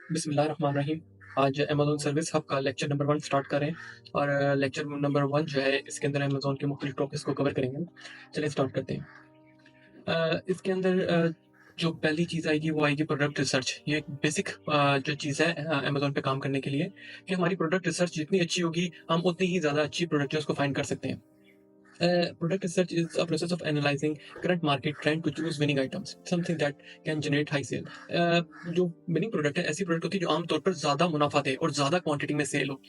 बिस्मिल्लाहिर्रहमानिर्रहीम। आज Amazon service hub का लेक्चर नंबर 1 स्टार्ट कर रहे हैं और लेक्चर नंबर 1 जो है इसके अंदर अमेज़न के मुख्तलिफ टॉपिक्स को कवर करेंगे। चलिए स्टार्ट करते हैं। इसके अंदर जो पहली चीज़ आएगी वो आएगी प्रोडक्ट रिसर्च। ये एक बेसिक जो चीज़ है अमेज़न पे काम करने के लिए कि हमारी प्रोडक्ट रिसर्च जितनी अच्छी होगी, हम उतनी ही ज़्यादा अच्छी प्रोडक्ट है उसको फाइंड कर सकते हैं। Product research is a process of analyzing current market trend to choose winning items, something that can generate high sale. जो विनिंग प्रोडक्ट है ऐसी प्रोडक्ट होती है जो आमतौर पर ज्यादा मुनाफा दे और ज्यादा क्वांटिटी में सेल हो।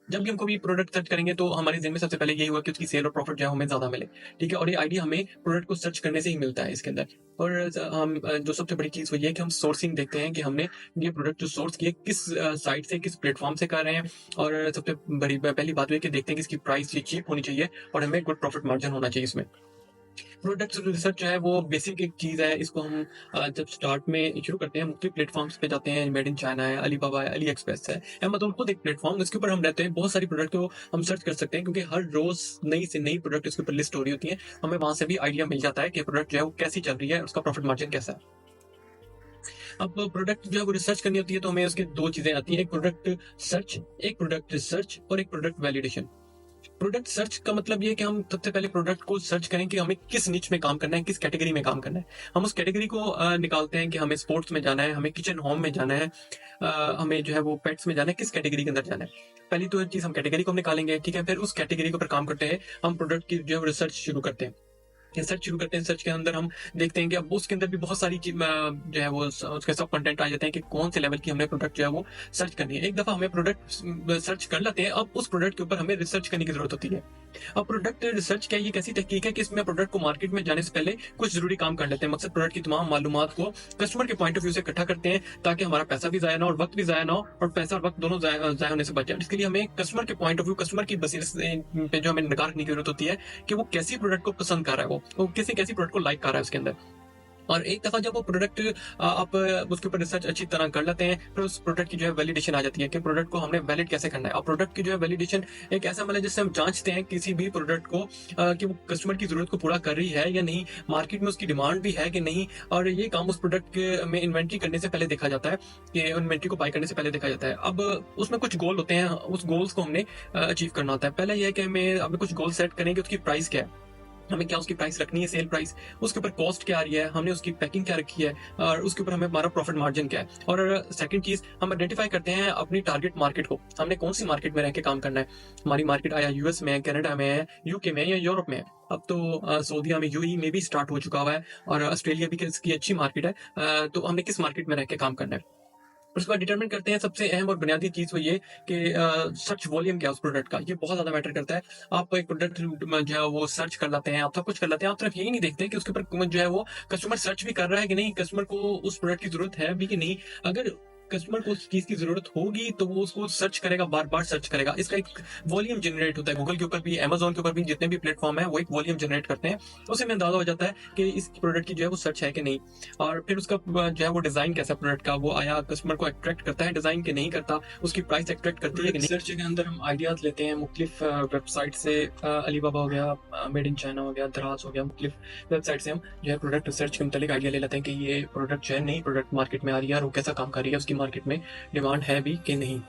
जब भी हम कोई प्रोडक्ट सर्च करेंगे तो हमारे ज़हन में सबसे पहले यही हुआ कि उसकी सेल और प्रॉफिट जो है हमें ज़्यादा मिले। ठीक है? और ये आइडिया हमें प्रोडक्ट को सर्च करने से ही मिलता है इसके अंदर। और हम जो सबसे बड़ी चीज़ वो ये है कि हम सोर्सिंग देखते हैं कि हमने ये प्रोडक्ट जो सोर्स किए किस साइट से, किस प्लेटफ़ॉर्म से कर रहे हैं। और सबसे बड़ी पहली बात ये है कि देखते हैं कि इसकी प्राइस ये चीप होनी चाहिए और हमें गुड प्रॉफिट मार्जिन होना चाहिए इसमें। प्रोडक्ट रिसर्च जो है वो बेसिक एक चीज़ है। इसको हम जब स्टार्ट में शुरू करते हैं मुख्तलिफ प्लेटफॉर्म्स पे जाते हैं। मेड इन चाइना है, अलीबाबा है, अली एक्सप्रेस है, अमेज़न खुद एक प्लेटफॉर्म, इसके ऊपर हम रहते हैं। बहुत सारी प्रोडक्ट को हम सर्च कर सकते हैं क्योंकि हर रोज नई से नई प्रोडक्ट इसके ऊपर लिस्ट हो रही होती है। हमें वहां से भी आइडिया मिल जाता है कि प्रोडक्ट जो है वो कैसी चल रही है, उसका प्रॉफिट मार्जिन कैसा है। अब प्रोडक्ट जो है वो रिसर्च करनी होती है तो हमें उसकी दो चीजें आती हैं, एक प्रोडक्ट सर्च, एक प्रोडक्ट रिसर्च और एक प्रोडक्ट वैलिडेशन। प्रोडक्ट सर्च का मतलब ये है कि हम सबसे पहले प्रोडक्ट को सर्च करें कि हमें किस निच में काम करना है, किस कैटेगरी में काम करना है। हम उस कैटेगरी को निकालते हैं कि हमें स्पोर्ट्स में जाना है, हमें किचन होम में जाना है, हमें जो है वो पेट्स में जाना है, किस कैटेगरी के अंदर जाना है। पहली तो चीज हम कैटेगरी को हम निकालेंगे। ठीक है? फिर उस कैटेगरी के ऊपर काम करते हैं, हम प्रोडक्ट की जो है रिसर्च शुरू करते हैं। सर्च शुरू करते हैं। सर्च के अंदर हम देखते हैं कि अब उसके अंदर भी बहुत सारी चीज जो है वो उसके सब कंटेंट आ जाते हैं कि कौन से लेवल की हमने प्रोडक्ट जो है वो सर्च करनी है। एक दफा हमें प्रोडक्ट सर्च कर लेते हैं, अब उस प्रोडक्ट के ऊपर हमें रिसर्च करने की जरूरत होती है। अब प्रोडक्ट रिसर्च क्या है? ये कैसी तहकीक है कि इसमें प्रोडक्ट को मार्केट में जाने से पहले कुछ जरूरी काम कर लेते हैं। मकसद प्रोडक्ट की तमाम मालूमात को कस्टमर के पॉइंट ऑफ व्यू से इकट्ठा करते हैं ताकि हमारा पैसा भी जाया ना और वक्त भी जाया ना हो, और पैसा और वक्त दोनों जाया होने से बच जाए। इसके लिए हमें कस्टमर के पॉइंट ऑफ व्यू, कस्टमर की बसीरत पे जो हमें निगाह रखने की जरूरत होती है कि वो कैसी प्रोडक्ट को पसंद कर रहा है, वो कैसी कैसी प्रोडक्ट को लाइक कर रहा है उसके अंदर। और एक दफा जब वो प्रोडक्ट आप उसके ऊपर रिसर्च अच्छी तरह कर लेते हैं, फिर उस प्रोडक्ट की जो है वैलिडेशन आ जाती है कि प्रोडक्ट को हमने वैलिड कैसे करना है। और प्रोडक्ट की जो है वैलिडेशन एक ऐसा मतलब जिससे हम जांचते हैं किसी भी प्रोडक्ट को कि वो कस्टमर की जरूरत को पूरा कर रही है या नहीं, मार्केट में उसकी डिमांड भी है कि नहीं। और ये काम उस प्रोडक्ट में इन्वेंट्री करने से पहले देखा जाता है, कि इन्वेंट्री को बाय करने से पहले देखा जाता है। अब उसमें कुछ गोल होते हैं, उस गोल्स को हमने अचीव करना होता है। पहले यह है कि हमें कुछ गोल सेट करें कि उसकी प्राइस क्या है, हमें क्या उसकी प्राइस रखनी है, सेल प्राइस, उसके ऊपर कॉस्ट क्या आ रही है, हमने उसकी पैकिंग क्या रखी है, और उसके ऊपर हमें हमारा प्रॉफिट मार्जिन क्या है। और सेकंड चीज हम आइडेंटिफाई करते हैं अपनी टारगेट मार्केट को, हमने कौन सी मार्केट में रह के काम करना है। हमारी मार्केट आया यूएस में है, कनाडा में है, यूके में है या यूरोप में है। अब तो सऊदीया में, यूएई में भी स्टार्ट हो चुका हुआ है, और ऑस्ट्रेलिया भी इसकी अच्छी मार्केट है। तो हमने किस मार्केट में रह के काम करना है। उसके बाद डिटरमिन करते हैं। सबसे अहम और बुनियादी चीज वो ये कि सर्च वॉल्यूम क्या है उस प्रोडक्ट का, ये बहुत ज्यादा मैटर करता है। आप एक प्रोडक्ट जो है वो सर्च कर लेते हैं, आप सब कुछ कर लेते हैं, आप सिर्फ यही नहीं देखते कि उसके ऊपर जो है वो कस्टमर सर्च भी कर रहा है कि नहीं, कस्टमर को उस प्रोडक्ट की जरूरत है भी कि नहीं। अगर कस्टमर को उस चीज की जरूरत होगी तो वो उसको सर्च करेगा, बार बार सर्च करेगा। इसका एक वॉल्यूम जनरेट होता है। गूगल के ऊपर भी, अमेजोन के ऊपर भी, जितने भी प्लेटफॉर्म है वो एक वॉल्यूम जनरेट करते हैं। उससे में अंदाजा हो जाता है कि इस प्रोडक्ट की जो है वो सर्च है कि नहीं। और फिर उसका जो है वो डिजाइन कैसा प्रोडक्ट का, वो आया कस्टमर को अट्रैक्ट करता है डिजाइन के नहीं करता, उसकी प्राइस अट्रैक्ट करती है कि नहीं। सर्च के अंदर हम आइडियाज लेते हैं मुख्तलिफ वेबसाइट से, अलीबाबा हो गया, मेड इन चाइना हो गया, दराज हो गया, मुख्तलिफ वेबसाइट से हम जो है प्रोडक्ट रिसर्च के मुतालिक आइडिया ले लेते हैं कि ये प्रोडक्ट जो है नई प्रोडक्ट मार्केट में आ रही है और वो कैसा काम कर रही है, उसकी मार्केट में डिमांड है भी कि नहीं।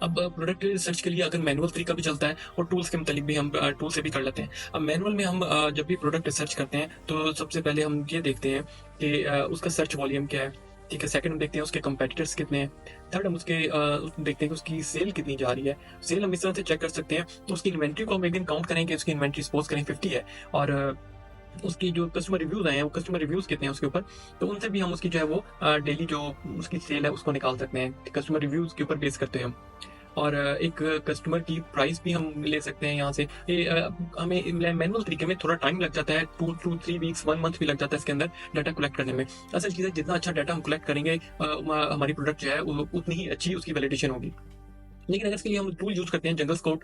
अब प्रोडक्ट रिसर्च के लिए अगर मैनुअल तरीका भी चलता है और टूल्स के मुतालिक भी हम टूल से भी कर लेते हैं। अब मैनुअल में हम जब भी प्रोडक्ट रिसर्च करते हैं तो सबसे पहले हम ये देखते हैं कि उसका सर्च वॉल्यूम क्या है। ठीक है? सेकंड हम देखते हैं उसके कंपेटिटर्स कितने हैं। थर्ड हम उसके देखते हैं कि उसकी सेल कितनी जा रही है। सेल हम इस तरह से चेक कर सकते हैं, तो उसकी इन्वेंट्री को हम एक दिन काउंट करें कि उसकी इन्वेंट्री सपोज करें 50 है, और उसकी जो कस्टमर रिव्यूज आए हैं वो कस्टमर रिव्यूज कितने हैं उसके ऊपर, तो उनसे भी हम उसकी जो है वो डेली जो उसकी सेल है उसको निकाल सकते हैं कस्टमर रिव्यूज के ऊपर बेस करते हैं हम। और एक कस्टमर की प्राइस भी हम ले सकते हैं यहाँ से। ये हमें मैनुअल तरीके में थोड़ा टाइम लग जाता है, 2 to 3 weeks 1 month भी लग जाता है इसके अंदर डाटा कलेक्ट करने में। असल चीज़ है जितना अच्छा डाटा हम कलेक्ट करेंगे हमारी प्रोडक्ट जो है उतनी ही अच्छी उसकी वैलिडेशन होगी। लेकिन अगर इसके लिए हम टूल यूज़ करते हैं जंगल स्काउट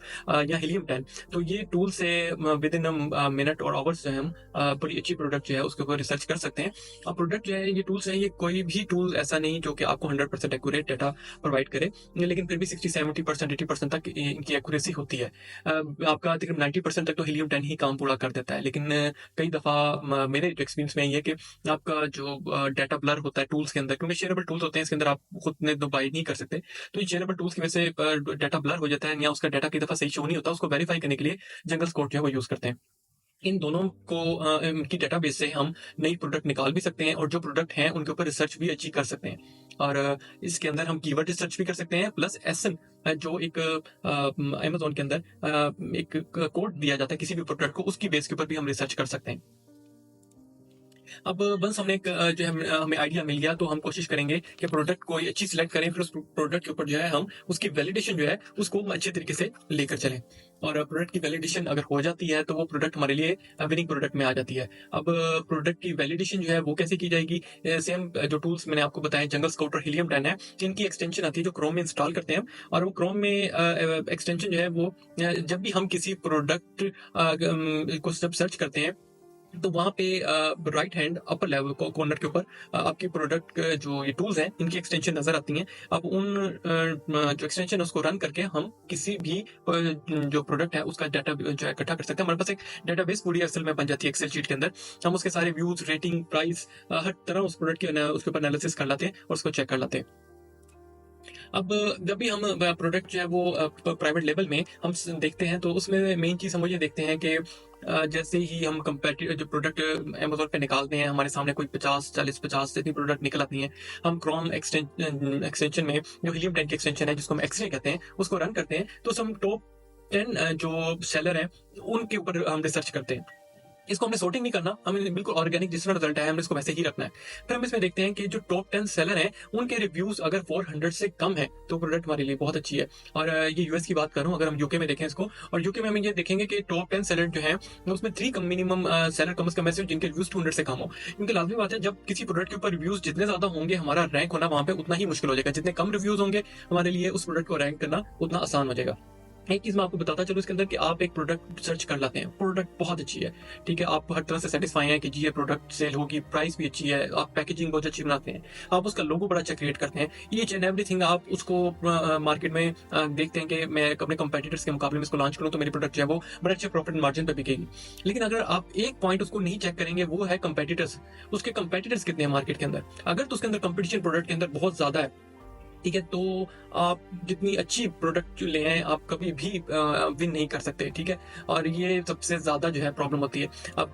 या हीलियम 10, तो ये टूल से विद इन मिनट और आवर्स जो है हम बड़ी अच्छी प्रोडक्ट जो है उसके ऊपर रिसर्च कर सकते हैं। अब प्रोडक्ट जो है ये टूल्स हैं, ये कोई भी टूल ऐसा नहीं जो कि आपको 100% एक्यूरेट डाटा प्रोवाइड करे, लेकिन फिर भी 60-70% 80% तक इनकी एक्यूरेसी होती है। आपका तकरीबन 90% तक तो हीलियम 10 ही काम पूरा कर देता है, लेकिन कई दफ़ा मेरे एक्सपीरियंस में ये है कि आपका जो डाटा ब्लर होता है टूल्स के अंदर, क्योंकि शेयरेबल टूल्स होते हैं, इसके अंदर आप खुद ने तो बाई नहीं कर सकते, तो ये शेयरेबल टूल्स की वजह से डाटा ब्लर हो जाता है या उसका डाटा कई दफ़ा सही शो नहीं होता। उसको वेरीफाई करने के लिए जंगल स्काउट जो है वो यूज़ करते हैं। इन दोनों को इनकी डेटाबेस से हम नई प्रोडक्ट निकाल भी सकते हैं और जो प्रोडक्ट हैं उनके ऊपर रिसर्च भी अच्छी कर सकते हैं। और इसके अंदर हम कीवर्ड रिसर्च भी कर सकते हैं, प्लस एसएन जो एक अमेज़न के अंदर एक कोड दिया जाता है किसी भी प्रोडक्ट को, उसकी बेस के ऊपर भी हम रिसर्च कर सकते हैं। अब वंस हमने एक जो है हमें आइडिया मिल गया, तो हम कोशिश करेंगे कि प्रोडक्ट कोई अच्छी सिलेक्ट करें, फिर उस प्रोडक्ट के ऊपर जो है हम उसकी वैलिडेशन जो है उसको अच्छे तरीके से लेकर चलें। और प्रोडक्ट की वैलिडेशन अगर हो जाती है तो वो प्रोडक्ट हमारे लिए विनिंग प्रोडक्ट में आ जाती है। अब प्रोडक्ट की वैलिडेशन जो है वो कैसे की जाएगी? सेम जो टूल्स मैंने आपको बताया जंगल स्काउट और हीलियम 10 है, इनकी एक्सटेंशन आती है जो क्रोम में इंस्टॉल करते हैं हम, और वो क्रोम में एक्सटेंशन जो है वो जब भी हम किसी प्रोडक्ट को जब सर्च करते हैं, तो वहाँ पे राइट हैंड अपर लेवल को कॉर्नर के ऊपर आपकी प्रोडक्ट जो ये टूल्स हैं इनकी एक्सटेंशन नजर आती हैं। अब उन जो एक्सटेंशन है उसको रन करके हम किसी भी जो प्रोडक्ट है उसका डाटा जो है इकट्ठा कर सकते हैं। हमारे पास एक डाटाबेस पूरी एक्सेल में बन जाती है, एक्सेल शीट के अंदर हम उसके सारे व्यूज, रेटिंग, प्राइस, हर तरह उस प्रोडक्ट के उसके ऊपर एनालिसिस कर लाते हैं और उसको चेक कर लाते हैं। अब जब भी हम प्रोडक्ट जो है वो प्राइवेट लेवल में हम देखते हैं, तो उसमें मेन चीज़ हम ये देखते हैं कि जैसे ही हम कंपेटिटिव जो प्रोडक्ट अमेजोन पे निकालते हैं, हमारे सामने कोई 50 इतनी प्रोडक्ट निकल आती हैं। हम क्रोम एक्सटेंशन में जो हीलियम 10 की एक्सटेंशन है जिसको हम एक्सरे कहते हैं, उसको रन करते हैं, तो हम टॉप 10 जो सेलर हैं उनके ऊपर हम रिसर्च करते हैं। इसको हमने सॉर्टिंग नहीं करना, हमें बिल्कुल ऑर्गेनिक जिस तरह रिजल्ट है हमने इसको वैसे ही रखना है। फिर हम इसमें देखते हैं कि जो टॉप 10 सेलर हैं उनके रिव्यूज अगर 400 से कम है तो प्रोडक्ट हमारे लिए बहुत अच्छी है। और ये यूएस की बात करूं, अगर हम यूके में देखें इसको, और यूके में हम ये देखेंगे कि टॉप 10 सेलर जो है उसमें 3 कम मिनिमम सेलर कम से कम ऐसे जिनके रिव्यूज 200 से कम हो। क्योंकि लाजमी बात है, जब किसी प्रोडक्ट के ऊपर रिव्यूज जितने ज्यादा होंगे हमारा रैंक होना वहां पे उतना ही मुश्किल हो जाएगा। जितने कम रिव्यूज होंगे हमारे लिए उस प्रोडक्ट को रैंक करना उतना आसान हो जाएगा। एक चीज मैं आपको बताता चलूं इसके अंदर कि आप एक प्रोडक्ट सर्च कर लाते हैं, प्रोडक्ट बहुत अच्छी है, ठीक है, आप हर तरह से सेटिस्फाई हैं कि जी ये प्रोडक्ट सेल होगी, प्राइस भी अच्छी है, आप पैकेजिंग बहुत अच्छी बनाते हैं, आप उसका लोगो बड़ा अच्छा क्रिएट करते हैं, ईच एंड एवरीथिंग आप उसको मार्केट में देखते हैं कि मैं अपने कंपेटिटर्स के मुकाबले में इसको लॉन्च करूं तो मेरी प्रोडक्ट जो है वो बड़े अच्छे प्रॉफिट मार्जिन पर बिकेगी। लेकिन अगर आप एक पॉइंट उसको नहीं चेक करेंगे, वो है कंपेटिटर्स। उसके कंपेटिटर्स कितने हैं मार्केट के अंदर? अगर तो उसके अंदर कंपटीशन प्रोडक्ट के अंदर बहुत ज्यादा है, ठीक है, तो आप जितनी अच्छी प्रोडक्ट ले आए आप कभी भी विन नहीं कर सकते, ठीक है। और ये सबसे ज्यादा जो है प्रॉब्लम होती है। अब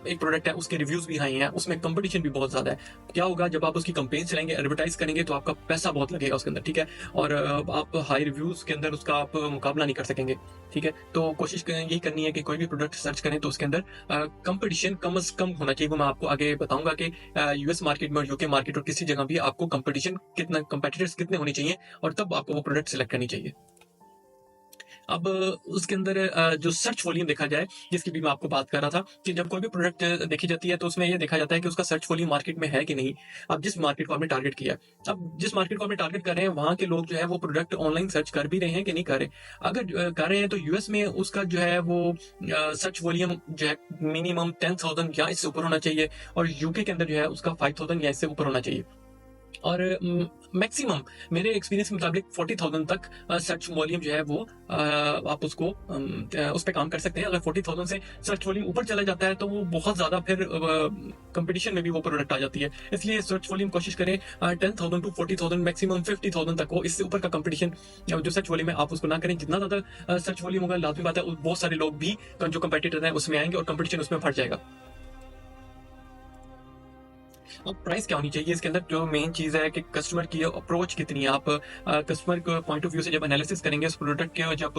एक प्रोडक्ट है, उसके रिव्यूज भी हाई हैं, उसमें कंपटीशन भी बहुत ज्यादा है। क्या होगा जब आप उसकी कंपेन चलाएंगे, एडवर्टाइज करेंगे, तो आपका पैसा बहुत लगेगा उसके अंदर, ठीक है, और आप हाई रिव्यूज के अंदर उसका आप मुकाबला नहीं कर सकेंगे, ठीक है। तो कोशिश यही करनी है कि कोई भी प्रोडक्ट सर्च करें तो उसके अंदर कंपटीशन कम से कम होना चाहिए। वो मैं आपको आगे बताऊंगा कि यूएस मार्केट में और यूके मार्केट और किसी जगह भी आपको कंपटीशन कितना, कंपेटिटर्स कितने होने चाहिए, और तब आपको वो प्रोडक्ट सिलेक्ट करनी चाहिए। अब उसके अंदर जो सर्च वॉल्यूम देखा जाए, जिसकी भी मैं आपको बात कर रहा था कि जब कोई भी प्रोडक्ट देखी जाती है तो उसमें ये देखा जाता है कि उसका सर्च वॉल्यूम मार्केट में है कि नहीं। अब जिस मार्केट को आपने टारगेट किया, अब जिस मार्केट को आपने टारगेट कर रहे हैं वहां के लोग जो है वो प्रोडक्ट ऑनलाइन सर्च कर भी रहे हैं कि नहीं कर रहे। अगर कर रहे हैं तो यूएस में उसका जो है वो सर्च वॉल्यूम जो है मिनिमम 10,000 या इससे ऊपर होना चाहिए, और यूके के अंदर जो है उसका 5,000 या इससे ऊपर होना चाहिए। और मैक्सिमम मेरे एक्सपीरियंस के मुताबिक 40,000 तक सर्च वॉल्यूम जो है वो आप उसको उस पर काम कर सकते हैं। अगर 40,000 से सर्च वॉल्यूम ऊपर चला जाता है तो वो बहुत ज़्यादा फिर कंपटीशन में भी वो प्रोडक्ट आ जाती है। इसलिए सर्च वॉल्यूम कोशिश करें 10,000 टू 40,000, मैक्सिमम 50,000 तक हो। इससे ऊपर का कंपटीशन जो सर्च वॉल्यूम है आप उसको ना करें। जितना ज़्यादा सर्च वॉल्यूम होगा, लाजमी बात है बहुत सारे लोग भी जो कंपटीटर हैं उसमें आएंगे और कंपटीशन उसमें बढ़ जाएगा। अब प्राइस क्या होनी चाहिए इसके अंदर? जो मेन चीज़ है कि कस्टमर की अप्रोच कितनी है। आप कस्टमर के पॉइंट ऑफ व्यू से जब एनालिसिस करेंगे उस प्रोडक्ट के, जब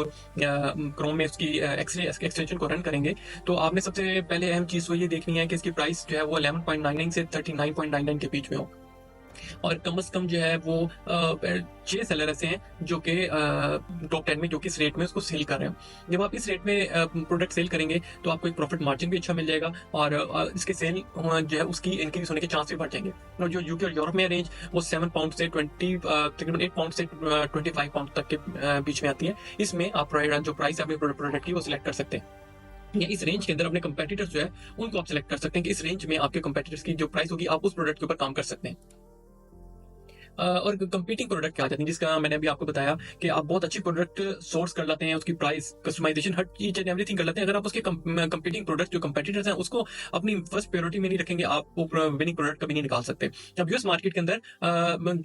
क्रोम में उसकी एक्सरे एक्सटेंशन को रन करेंगे, तो आपने सबसे पहले अहम चीज़ वो ये देखनी है कि इसकी प्राइस जो है वो 11.99 से 39.99 के बीच में हो। और कम से कम जो है वो 6 सेलर ऐसे हैं जो कि टॉप 10 में जो कि इस रेट में उसको सेल कर रहे हैं। जब आप इस रेट में प्रोडक्ट सेल करेंगे तो आपको एक प्रॉफिट मार्जिन भी अच्छा मिल जाएगा और इसके सेल जो है उसकी इंक्रीज होने के चांस भी बढ़ जाएंगे। और जो यूके और यूरोप में रेंज वो 7 पाउंड से 20 तकरीबन 8 पाउंड से 25 पाउंड तक के बीच में आती है। इसमें आप जो प्राइस है अपने प्रोडक्ट की वो सिलेक्ट कर सकते हैं, या इस रेंज के अंदर अपने कंपेटिटर्स जो है उनको आप सिलेक्ट कर सकते हैं कि इस रेंज में आपके कंपेटिटर्स की जो प्राइस होगी आप उस प्रोडक्ट के ऊपर काम कर सकते हैं। और कंपीटिंग प्रोडक्ट क्या आ जाती है, जिसका मैंने अभी आपको बताया कि आप बहुत अच्छी प्रोडक्ट सोर्स कर लेते हैं, उसकी प्राइस कस्टमाइजेशन हर चीज एंड एवरीथिंग कर लेते हैं। अगर आप उसके कंपीटिंग प्रोडक्ट जो कंपेटिटर्स हैं उसको अपनी फर्स्ट प्रायोरिटी में नहीं रखेंगे, आप वो विनिंग प्रोडक्ट कभी नहीं निकाल सकते। अब यूएस मार्केट के अंदर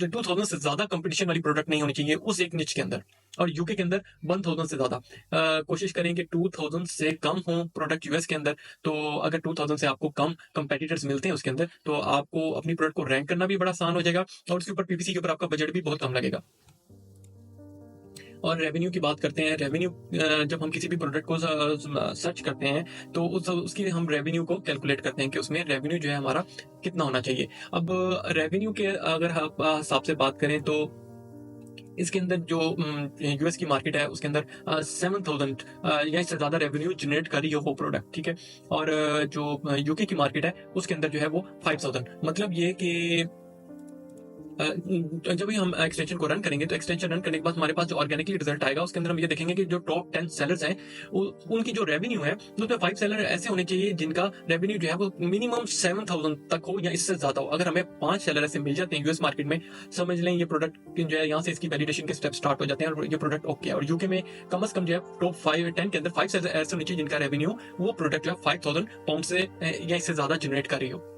2000 से ज्यादा कंपटीशन वाली प्रोडक्ट नहीं होनी चाहिए उस एक निच के अंदर, और यूके के अंदर 1000 से ज्यादा। कोशिश करें कि 2000 से कम हो प्रोडक्ट यूएस के अंदर। तो अगर 2000 से आपको कम कंपेटिटर्स मिलते हैं उसके अंदर तो आपको अपनी प्रोडक्ट को रैंक करना भी बड़ा आसान हो जाएगा और उसके ऊपर पीपीसी के ऊपर आपका बजट भी बहुत कम लगेगा। और रेवेन्यू की बात करते हैं। रेवेन्यू जब हम किसी भी प्रोडक्ट को सर्च करते हैं तो उसकी हम रेवेन्यू को कैलकुलेट करते हैं कि उसमें रेवेन्यू जो है हमारा कितना होना चाहिए। अब रेवेन्यू के अगर हिसाब से बात करें तो इसके अंदर जो यूएस की मार्केट है उसके अंदर 7000 या इससे ज्यादा रेवेन्यू जनरेट कर रही है वो प्रोडक्ट, ठीक है। और जो यूके की मार्केट है उसके अंदर जो है वो 5000। मतलब ये कि जब भी हम एक्सटेंशन को रन करेंगे तो एक्सटेंशन रन करने के बाद हमारे पास जो ऑर्गेनिकली रिजल्ट आएगा उसके अंदर हम ये देखेंगे कि जो टॉप 10 सेलर्स हैं उनकी जो रेवेन्यू है उसमें 5 सेलर ऐसे होने चाहिए जिनका रेवेन्यू जो है वो मिनिमम 7000 तक हो या इससे ज्यादा हो। अगर हमें 5 सेलर ऐसे मिल जाते हैं यूएस मार्केट में, समझ लें ये प्रोडक्ट जो है यहाँ से इसकी वैलिडेशन के स्टेप स्टार्ट हो जाते हैं और ये प्रोडक्ट ओके है। और यूके में कम से कम जो है टॉप 5-10 के अंदर 5 सेलर ऐसे होने चाहिए जिनका रेवेन्यू वो प्रोडक्ट जो है 5000 पाउंड से या इससे ज्यादा जनरेट कर रही हो।